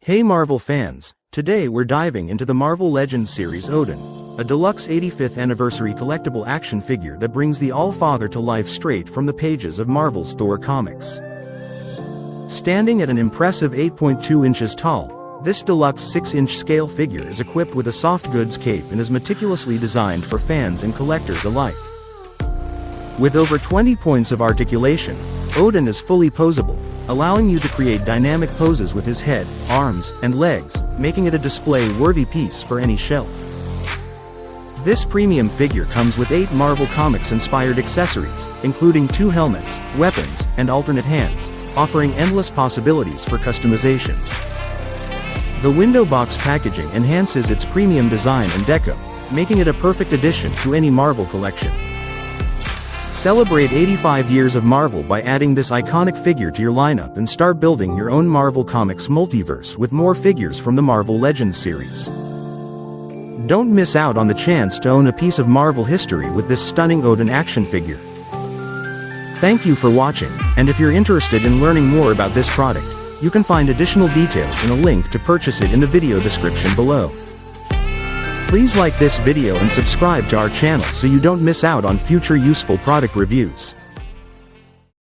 Hey Marvel fans, today we're diving into the Marvel Legends series Odin, a deluxe 85th anniversary collectible action figure that brings the All-Father to life straight from the pages of Marvel's Thor comics. Standing at an impressive 8.2 inches tall, this deluxe 6-inch scale figure is equipped with a soft goods cape and is meticulously designed for fans and collectors alike. With over 20 points of articulation, Odin is fully posable, allowing you to create dynamic poses with his head, arms, and legs, making it a display-worthy piece for any shelf. This premium figure comes with 8 Marvel Comics-inspired accessories, including 2 helmets, weapons, and alternate hands, offering endless possibilities for customization. The window box packaging enhances its premium design and deco, making it a perfect addition to any Marvel collection. Celebrate 85 years of Marvel by adding this iconic figure to your lineup and start building your own Marvel Comics Multiverse with more figures from the Marvel Legends series. Don't miss out on the chance to own a piece of Marvel history with this stunning Odin action figure. Thank you for watching, and if you're interested in learning more about this product, you can find additional details and a link to purchase it in the video description below. Please like this video and subscribe to our channel so you don't miss out on future useful product reviews.